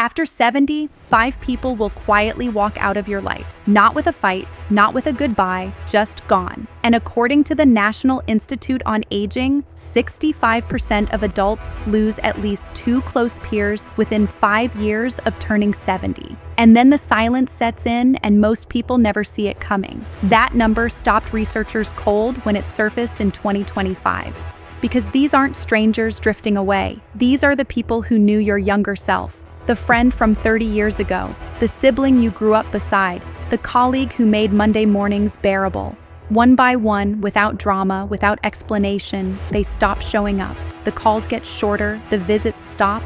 After 70, 5 people will quietly walk out of your life, not with a fight, not with a goodbye, just gone. And according to the National Institute on Aging, 65% of adults lose at least 2 close peers within 5 years of turning 70. And then the silence sets in and most people never see it coming. That number stopped researchers cold when it surfaced in 2025. Because these aren't strangers drifting away. These are the people who knew your younger self. The friend from 30 years ago, the sibling you grew up beside, the colleague who made Monday mornings bearable. One by one, without drama, without explanation, they stop showing up. The calls get shorter, the visits stop,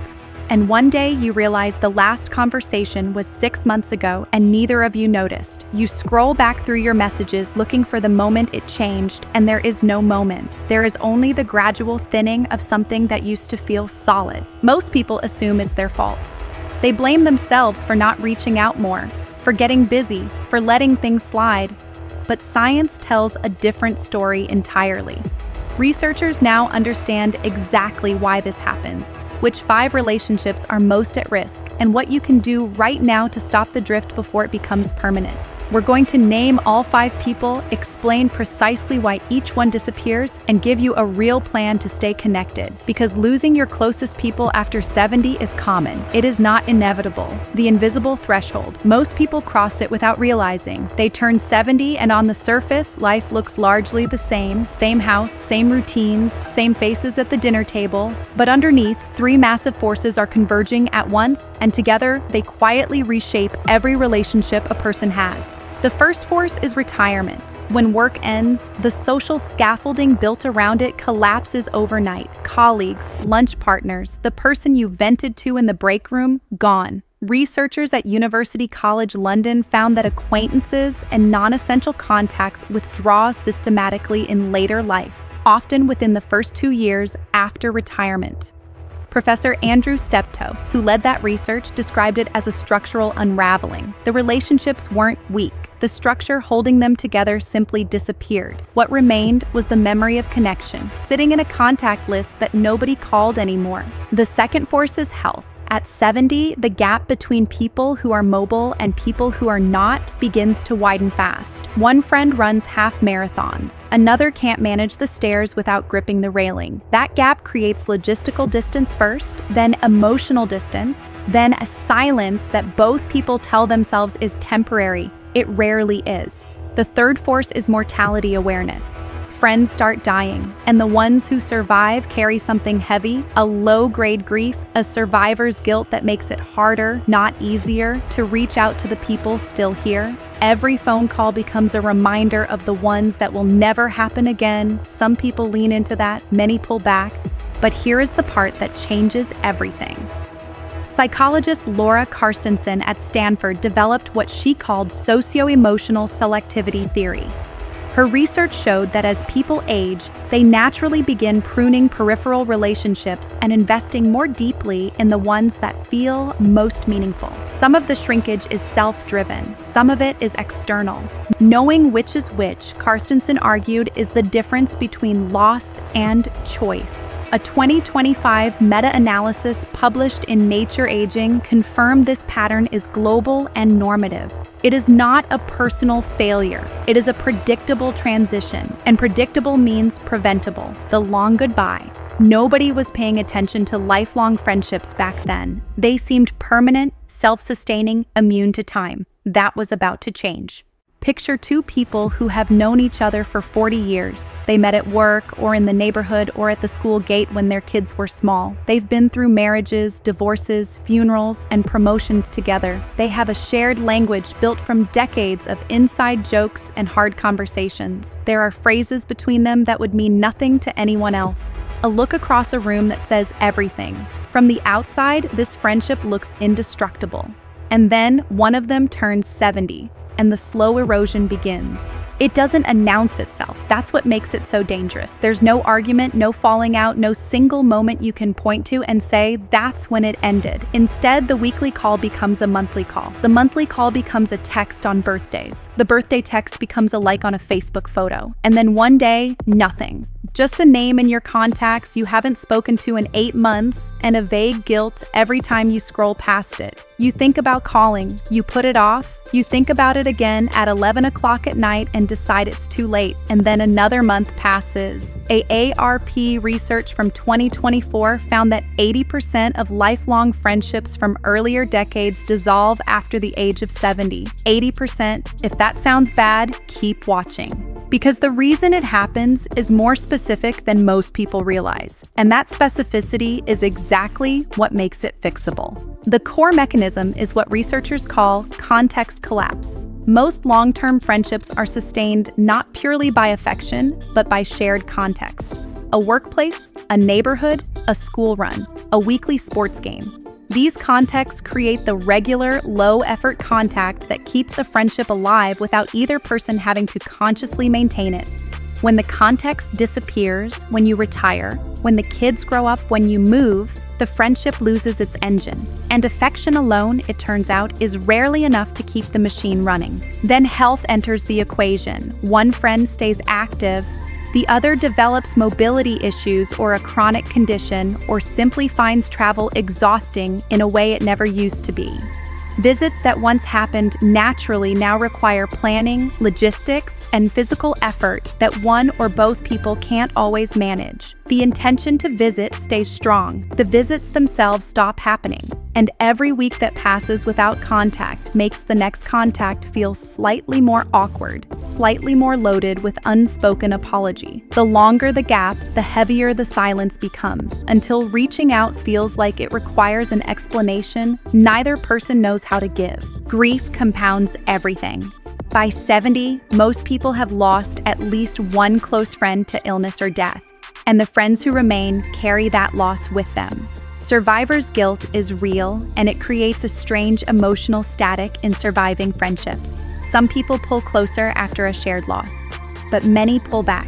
and one day you realize the last conversation was 6 months ago and neither of you noticed. You scroll back through your messages looking for the moment it changed, and there is no moment. There is only the gradual thinning of something that used to feel solid. Most people assume it's their fault. They blame themselves for not reaching out more, for getting busy, for letting things slide. But science tells a different story entirely. Researchers now understand exactly why this happens, which 5 relationships are most at risk, and what you can do right now to stop the drift before it becomes permanent. We're going to name all 5 people, explain precisely why each one disappears, and give you a real plan to stay connected. Because losing your closest people after 70 is common. It is not inevitable. The invisible threshold. Most people cross it without realizing. They turn 70 and on the surface, life looks largely the same. Same house, same routines, same faces at the dinner table. But underneath, 3 massive forces are converging at once, and together, they quietly reshape every relationship a person has. The first force is retirement. When work ends, the social scaffolding built around it collapses overnight. Colleagues, lunch partners, the person you vented to in the break room, gone. Researchers at University College London found that acquaintances and non-essential contacts withdraw systematically in later life, often within the first 2 years after retirement. Professor Andrew Steptoe, who led that research, described it as a structural unraveling. The relationships weren't weak. The structure holding them together simply disappeared. What remained was the memory of connection, sitting in a contact list that nobody called anymore. The second force is health. At 70, the gap between people who are mobile and people who are not begins to widen fast. One friend runs half marathons. Another can't manage the stairs without gripping the railing. That gap creates logistical distance first, then emotional distance, then a silence that both people tell themselves is temporary. It rarely is. The third force is mortality awareness. Friends start dying, and the ones who survive carry something heavy, a low-grade grief, a survivor's guilt that makes it harder, not easier, to reach out to the people still here. Every phone call becomes a reminder of the ones that will never happen again. Some people lean into that, many pull back. But here is the part that changes everything. Psychologist Laura Carstensen at Stanford developed what she called socio-emotional selectivity theory. Her research showed that as people age, they naturally begin pruning peripheral relationships and investing more deeply in the ones that feel most meaningful. Some of the shrinkage is self-driven, some of it is external. Knowing which is which, Carstensen argued, is the difference between loss and choice. A 2025 meta-analysis published in Nature Aging confirmed this pattern is global and normative. It is not a personal failure. It is a predictable transition, and predictable means preventable. The long goodbye. Nobody was paying attention to lifelong friendships back then. They seemed permanent, self-sustaining, immune to time. That was about to change. Picture 2 people who have known each other for 40 years. They met at work or in the neighborhood or at the school gate when their kids were small. They've been through marriages, divorces, funerals, and promotions together. They have a shared language built from decades of inside jokes and hard conversations. There are phrases between them that would mean nothing to anyone else. A look across a room that says everything. From the outside, this friendship looks indestructible. And then one of them turns 70. And the slow erosion begins. It doesn't announce itself. That's what makes it so dangerous. There's no argument, no falling out, no single moment you can point to and say, that's when it ended. Instead, the weekly call becomes a monthly call. The monthly call becomes a text on birthdays. The birthday text becomes a like on a Facebook photo. And then one day, nothing. Just a name in your contacts you haven't spoken to in 8 months, and a vague guilt every time you scroll past it. You think about calling, you put it off, you think about it again at 11 o'clock at night and decide it's too late, and then another month passes. AARP research from 2024 found that 80% of lifelong friendships from earlier decades dissolve after the age of 70. 80%. If that sounds bad, keep watching. Because the reason it happens is more specific than most people realize, and that specificity is exactly what makes it fixable. The core mechanism is what researchers call context collapse. Most long-term friendships are sustained not purely by affection, but by shared context. A workplace, a neighborhood, a school run, a weekly sports game. These contexts create the regular, low-effort contact that keeps a friendship alive without either person having to consciously maintain it. When the context disappears, when you retire, when the kids grow up, when you move, the friendship loses its engine. And affection alone, it turns out, is rarely enough to keep the machine running. Then health enters the equation. One friend stays active, the other develops mobility issues or a chronic condition, or simply finds travel exhausting in a way it never used to be. Visits that once happened naturally now require planning, logistics, and physical effort that one or both people can't always manage. The intention to visit stays strong. The visits themselves stop happening. And every week that passes without contact makes the next contact feel slightly more awkward, slightly more loaded with unspoken apology. The longer the gap, the heavier the silence becomes, until reaching out feels like it requires an explanation neither person knows how to give. Grief compounds everything. By 70, most people have lost at least one close friend to illness or death, and the friends who remain carry that loss with them. Survivor's guilt is real, and it creates a strange emotional static in surviving friendships. Some people pull closer after a shared loss, but many pull back.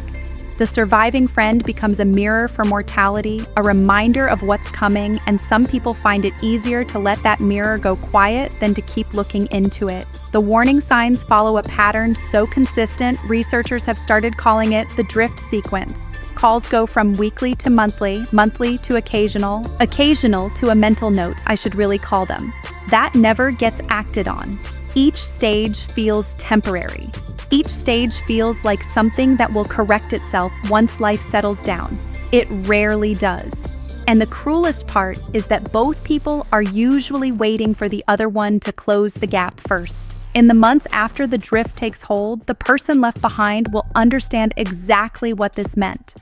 The surviving friend becomes a mirror for mortality, a reminder of what's coming, and some people find it easier to let that mirror go quiet than to keep looking into it. The warning signs follow a pattern so consistent, researchers have started calling it the drift sequence. Calls go from weekly to monthly, monthly to occasional, occasional to a mental note, I should really call them. That never gets acted on. Each stage feels temporary. Each stage feels like something that will correct itself once life settles down. It rarely does. And the cruelest part is that both people are usually waiting for the other one to close the gap first. In the months after the drift takes hold, the person left behind will understand exactly what this meant.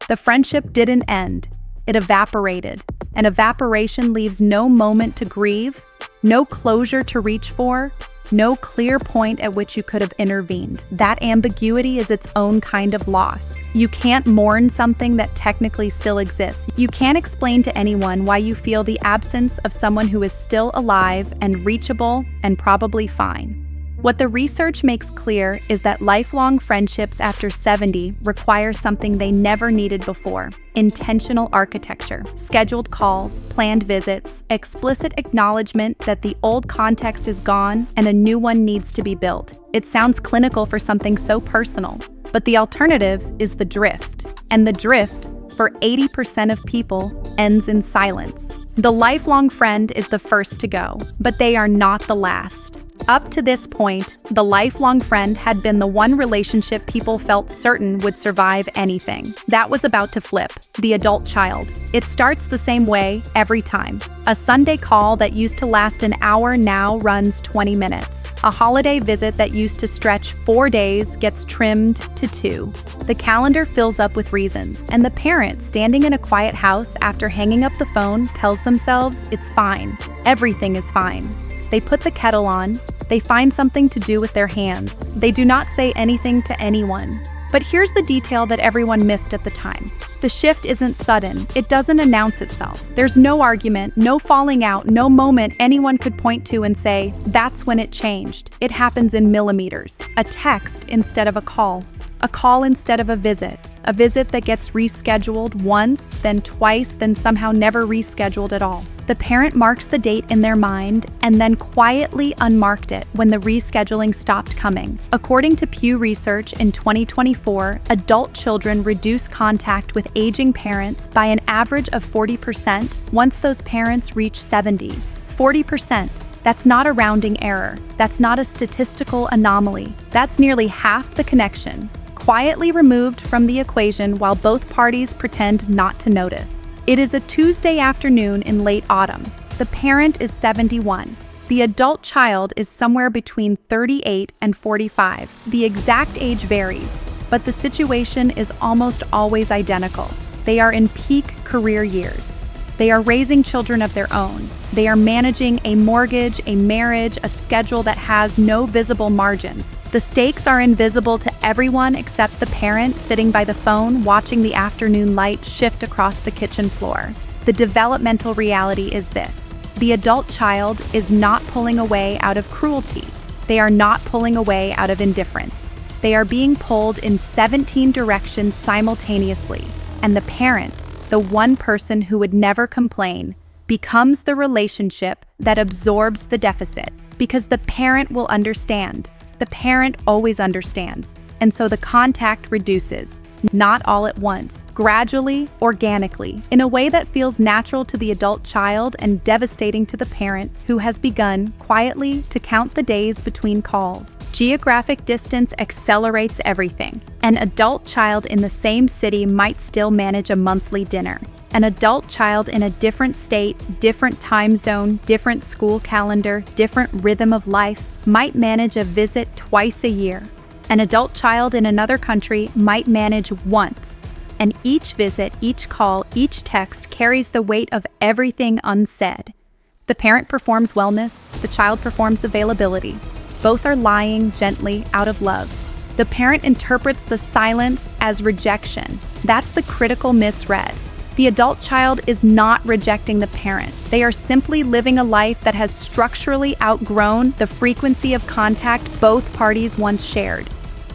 The friendship didn't end, it evaporated, and evaporation leaves no moment to grieve, no closure to reach for, no clear point at which you could have intervened. That ambiguity is its own kind of loss. You can't mourn something that technically still exists. You can't explain to anyone why you feel the absence of someone who is still alive and reachable and probably fine. What the research makes clear is that lifelong friendships after 70 require something they never needed before: intentional architecture, scheduled calls, planned visits, explicit acknowledgement that the old context is gone and a new one needs to be built. It sounds clinical for something so personal, but the alternative is the drift. And the drift, for 80% of people, ends in silence. The lifelong friend is the first to go, but they are not the last. Up to this point, the lifelong friend had been the one relationship people felt certain would survive anything. That was about to flip, the adult child. It starts the same way every time. A Sunday call that used to last an hour now runs 20 minutes. A holiday visit that used to stretch 4 days gets trimmed to 2. The calendar fills up with reasons, and the parent standing in a quiet house after hanging up the phone tells themselves it's fine. Everything is fine. They put the kettle on, they find something to do with their hands. They do not say anything to anyone. But here's the detail that everyone missed at the time. The shift isn't sudden. It doesn't announce itself. There's no argument, no falling out, no moment anyone could point to and say, that's when it changed. It happens in millimeters. A text instead of a call instead of a visit, A visit that gets rescheduled once, then twice, then somehow never rescheduled at all. The parent marks the date in their mind and then quietly unmarked it when the rescheduling stopped coming. According to Pew Research in 2024, adult children reduce contact with aging parents by an average of 40% once those parents reach 70. 40%. That's not a rounding error. That's not a statistical anomaly. That's nearly half the connection, quietly removed from the equation while both parties pretend not to notice. It is a Tuesday afternoon in late autumn. The parent is 71. The adult child is somewhere between 38 and 45. The exact age varies, but the situation is almost always identical. They are in peak career years. They are raising children of their own. They are managing a mortgage, a marriage, a schedule that has no visible margins. The stakes are invisible to everyone except the parent sitting by the phone watching the afternoon light shift across the kitchen floor. The developmental reality is this: the adult child is not pulling away out of cruelty. They are not pulling away out of indifference. They are being pulled in 17 directions simultaneously, and the parent, the one person who would never complain, becomes the relationship that absorbs the deficit, because the parent will understand. The parent always understands, and so the contact reduces, not all at once, gradually, organically, in a way that feels natural to the adult child and devastating to the parent who has begun, quietly, to count the days between calls. Geographic distance accelerates everything. An adult child in the same city might still manage a monthly dinner. An adult child in a different state, different time zone, different school calendar, different rhythm of life might manage a visit twice a year. An adult child in another country might manage once. And each visit, each call, each text carries the weight of everything unsaid. The parent performs wellness, the child performs availability. Both are lying gently out of love. The parent interprets the silence as rejection. That's the critical misread. The adult child is not rejecting the parent. They are simply living a life that has structurally outgrown the frequency of contact both parties once shared.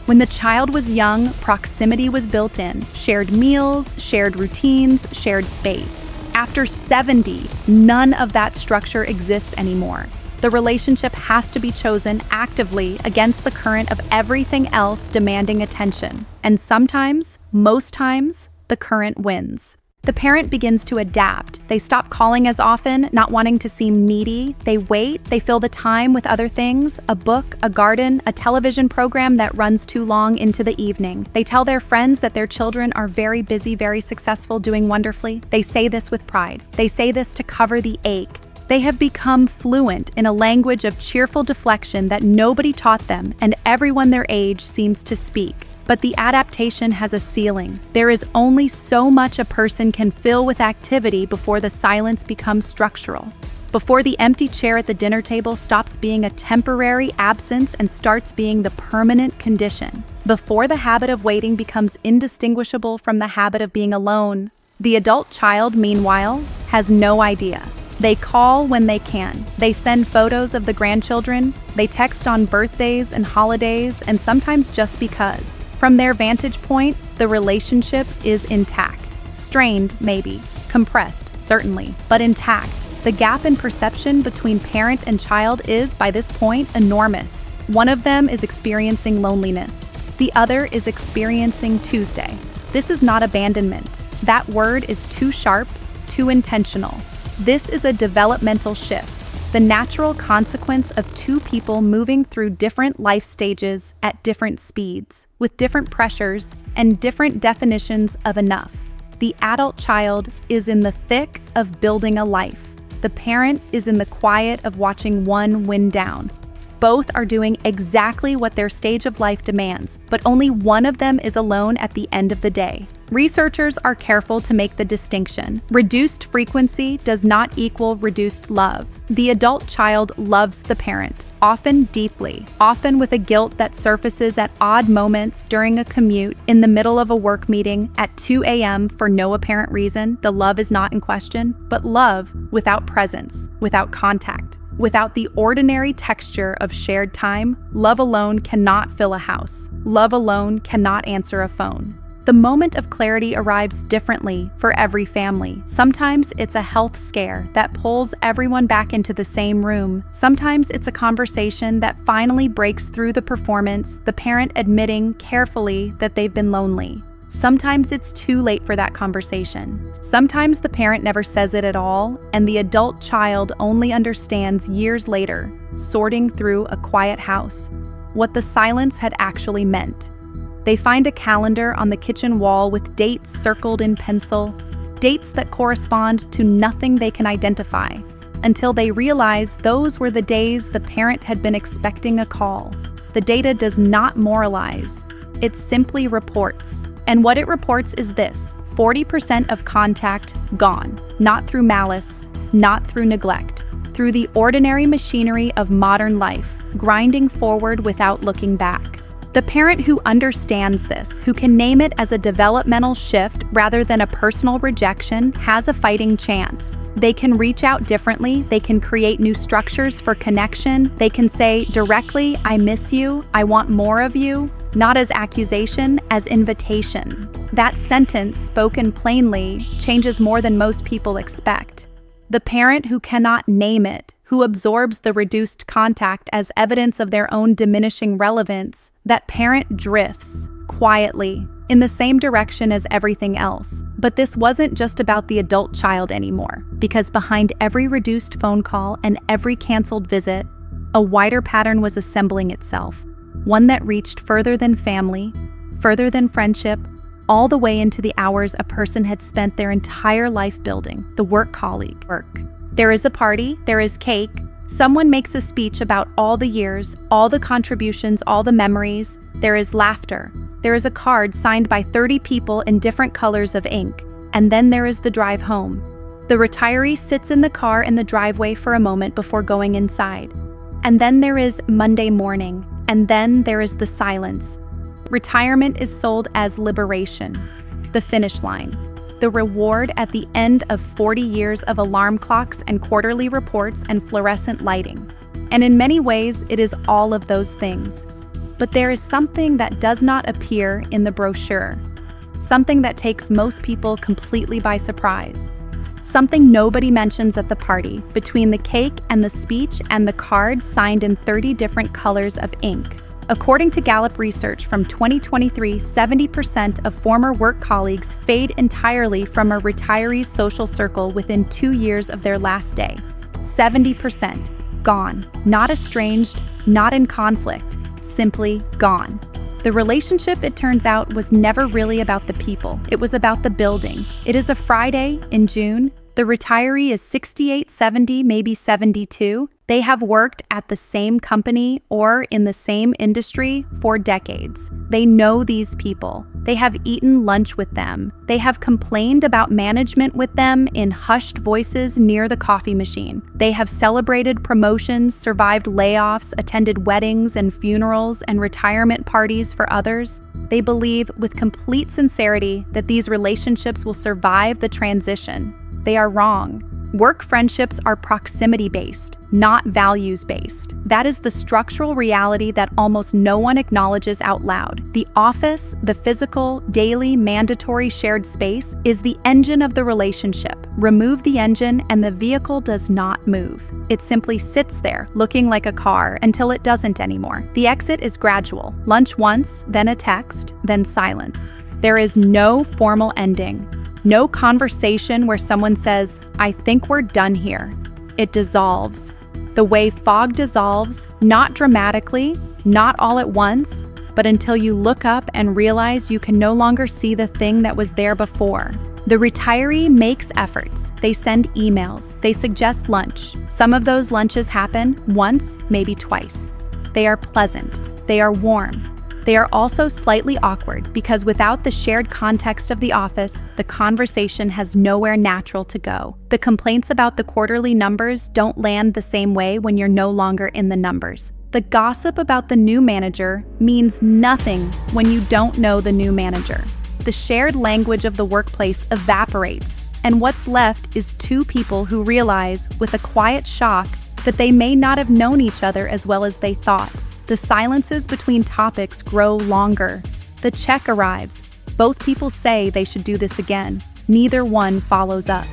When the child was young, proximity was built in. Shared meals, shared routines, shared space. After 70, none of that structure exists anymore. The relationship has to be chosen actively against the current of everything else demanding attention. And sometimes, most times, the current wins. The parent begins to adapt. They stop calling as often, not wanting to seem needy. They wait, they fill the time with other things, a book, a garden, a television program that runs too long into the evening. They tell their friends that their children are very busy, very successful, doing wonderfully. They say this with pride. They say this to cover the ache. They have become fluent in a language of cheerful deflection that nobody taught them, and everyone their age seems to speak. But the adaptation has a ceiling. There is only so much a person can fill with activity before the silence becomes structural. Before the empty chair at the dinner table stops being a temporary absence and starts being the permanent condition. Before the habit of waiting becomes indistinguishable from the habit of being alone. The adult child, meanwhile, has no idea. They call when they can. They send photos of the grandchildren. They text on birthdays and holidays, and sometimes just because. From their vantage point, the relationship is intact. Strained, maybe. Compressed, certainly, but intact. The gap in perception between parent and child is, by this point, enormous. One of them is experiencing loneliness. The other is experiencing Tuesday. This is not abandonment. That word is too sharp, too intentional. This is a developmental shift. The natural consequence of two people moving through different life stages at different speeds, with different pressures and different definitions of enough. The adult child is in the thick of building a life. The parent is in the quiet of watching one wind down. Both are doing exactly what their stage of life demands, but only one of them is alone at the end of the day. Researchers are careful to make the distinction. Reduced frequency does not equal reduced love. The adult child loves the parent, often deeply, often with a guilt that surfaces at odd moments during a commute, in the middle of a work meeting, at 2 a.m. for no apparent reason. The love is not in question, but love without presence, without contact. Without the ordinary texture of shared time, love alone cannot fill a house. Love alone cannot answer a phone. The moment of clarity arrives differently for every family. Sometimes it's a health scare that pulls everyone back into the same room. Sometimes it's a conversation that finally breaks through the performance, the parent admitting carefully that they've been lonely. Sometimes it's too late for that conversation. Sometimes the parent never says it at all, and the adult child only understands years later, sorting through a quiet house, what the silence had actually meant. They find a calendar on the kitchen wall with dates circled in pencil, dates that correspond to nothing they can identify, until they realize those were the days the parent had been expecting a call. The data does not moralize. It simply reports. And what it reports is this: 40% of contact gone, not through malice, not through neglect, through the ordinary machinery of modern life, grinding forward without looking back. The parent who understands this, who can name it as a developmental shift rather than a personal rejection, has a fighting chance. They can reach out differently, they can create new structures for connection, they can say directly, "I miss you, I want more of you," not as accusation, as invitation. That sentence, spoken plainly, changes more than most people expect. The parent who cannot name it, who absorbs the reduced contact as evidence of their own diminishing relevance, that parent drifts, quietly, in the same direction as everything else. But this wasn't just about the adult child anymore, because behind every reduced phone call and every canceled visit, a wider pattern was assembling itself. One that reached further than family, further than friendship, all the way into the hours a person had spent their entire life building, the work colleague. There is a party, there is cake, someone makes a speech about all the years, all the contributions, all the memories, there is laughter, there is a card signed by 30 people in different colors of ink, and then there is the drive home. The retiree sits in the car in the driveway for a moment before going inside. And then there is Monday morning, and then there is the silence. Retirement is sold as liberation, the finish line, the reward at the end of 40 years of alarm clocks and quarterly reports and fluorescent lighting. And in many ways, it is all of those things. But there is something that does not appear in the brochure, something that takes most people completely by surprise. Something nobody mentions at the party, between the cake and the speech and the card signed in 30 different colors of ink. According to Gallup research from 2023, 70% of former work colleagues fade entirely from a retiree's social circle within 2 years of their last day. 70% gone, not estranged, not in conflict, simply gone. The relationship, it turns out, was never really about the people. It was about the building. It is a Friday in June. The retiree is 68, 70, maybe 72. They have worked at the same company or in the same industry for decades. They know these people. They have eaten lunch with them. They have complained about management with them in hushed voices near the coffee machine. They have celebrated promotions, survived layoffs, attended weddings and funerals and retirement parties for others. They believe with complete sincerity that these relationships will survive the transition. They are wrong. Work friendships are proximity-based, not values-based. That is the structural reality that almost no one acknowledges out loud. The office, the physical, daily, mandatory shared space, is the engine of the relationship. Remove the engine and the vehicle does not move. It simply sits there, looking like a car, until it doesn't anymore. The exit is gradual. Lunch once, then a text, then silence. There is no formal ending. No conversation where someone says, "I think we're done here." It dissolves. The way fog dissolves, not dramatically, not all at once, but until you look up and realize you can no longer see the thing that was there before. The retiree makes efforts. They send emails. They suggest lunch. Some of those lunches happen once, maybe twice. They are pleasant. They are warm. They are also slightly awkward because without the shared context of the office, the conversation has nowhere natural to go. The complaints about the quarterly numbers don't land the same way when you're no longer in the numbers. The gossip about the new manager means nothing when you don't know the new manager. The shared language of the workplace evaporates, and what's left is two people who realize, with a quiet shock, that they may not have known each other as well as they thought. The silences between topics grow longer. The check arrives. Both people say they should do this again. Neither one follows up.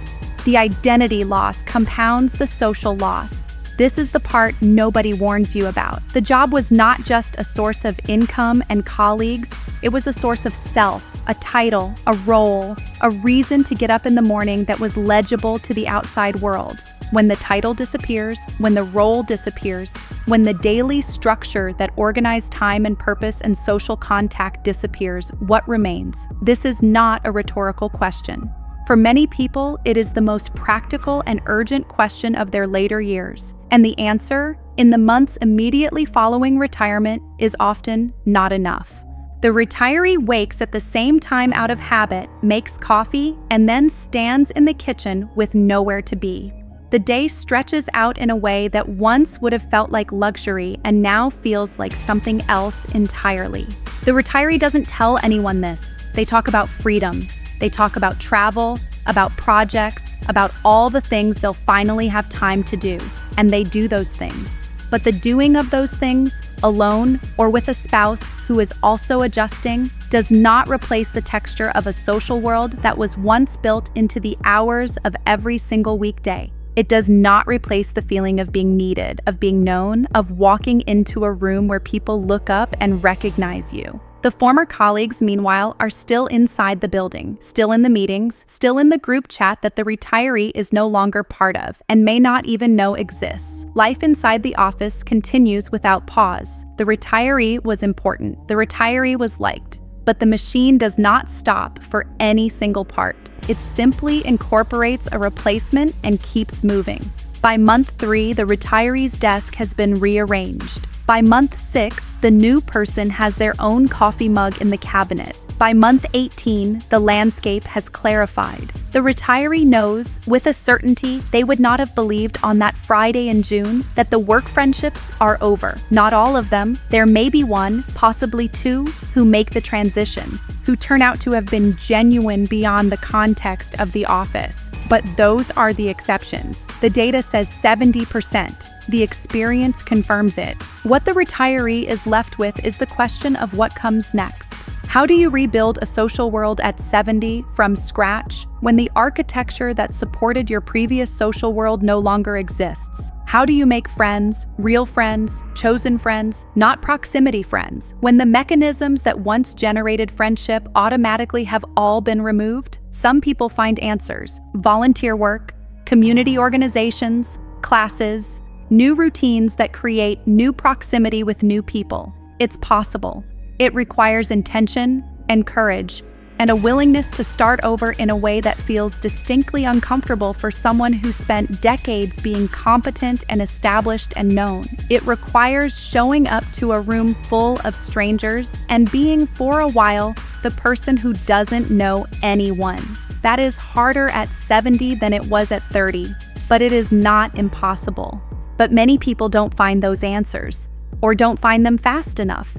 The identity loss compounds the social loss. This is the part nobody warns you about. The job was not just a source of income and colleagues, it was a source of self, a title, a role, a reason to get up in the morning that was legible to the outside world. When the title disappears, when the role disappears, when the daily structure that organized time and purpose and social contact disappears, what remains? This is not a rhetorical question. For many people, it is the most practical and urgent question of their later years. And the answer, in the months immediately following retirement, is often not enough. The retiree wakes at the same time out of habit, makes coffee, and then stands in the kitchen with nowhere to be. The day stretches out in a way that once would have felt like luxury and now feels like something else entirely. The retiree doesn't tell anyone this. They talk about freedom. They talk about travel, about projects, about all the things they'll finally have time to do. And they do those things. But the doing of those things, alone or with a spouse who is also adjusting, does not replace the texture of a social world that was once built into the hours of every single weekday. It does not replace the feeling of being needed, of being known, of walking into a room where people look up and recognize you. The former colleagues, meanwhile, are still inside the building, still in the meetings, still in the group chat that the retiree is no longer part of and may not even know exists. Life inside the office continues without pause. The retiree was important. The retiree was liked. But the machine does not stop for any single part. It simply incorporates a replacement and keeps moving. By month 3, the retiree's desk has been rearranged. By month 6, the new person has their own coffee mug in the cabinet. By month 18, the landscape has clarified. The retiree knows, with a certainty they would not have believed on that Friday in June, that the work friendships are over. Not all of them. There may be one, possibly two, who make the transition, who turn out to have been genuine beyond the context of the office. But those are the exceptions. The data says 70%. The experience confirms it. What the retiree is left with is the question of what comes next. How do you rebuild a social world at 70 from scratch when the architecture that supported your previous social world no longer exists? How do you make friends, real friends, chosen friends, not proximity friends, when the mechanisms that once generated friendship automatically have all been removed? Some people find answers: volunteer work, community organizations, classes, new routines that create new proximity with new people. It's possible. It requires intention and courage and a willingness to start over in a way that feels distinctly uncomfortable for someone who spent decades being competent and established and known. It requires showing up to a room full of strangers and being, for a while, the person who doesn't know anyone. That is harder at 70 than it was at 30, but it is not impossible. But many people don't find those answers, or don't find them fast enough.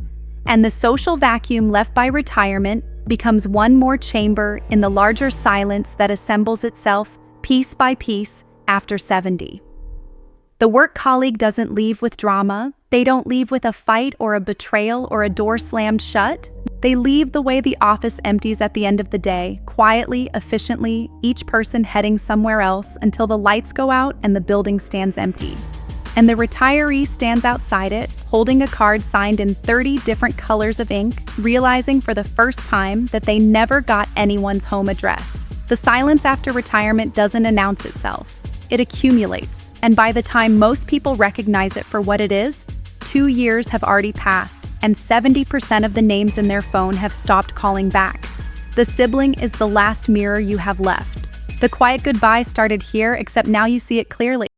And the social vacuum left by retirement becomes one more chamber in the larger silence that assembles itself piece by piece after 70. The work colleague doesn't leave with drama. They don't leave with a fight or a betrayal or a door slammed shut. They leave the way the office empties at the end of the day, quietly, efficiently, each person heading somewhere else until the lights go out and the building stands empty. And the retiree stands outside it, holding a card signed in 30 different colors of ink, realizing for the first time that they never got anyone's home address. The silence after retirement doesn't announce itself. It accumulates, and by the time most people recognize it for what it is, 2 years have already passed, and 70% of the names in their phone have stopped calling back. The sibling is the last mirror you have left. The quiet goodbye started here, except now you see it clearly.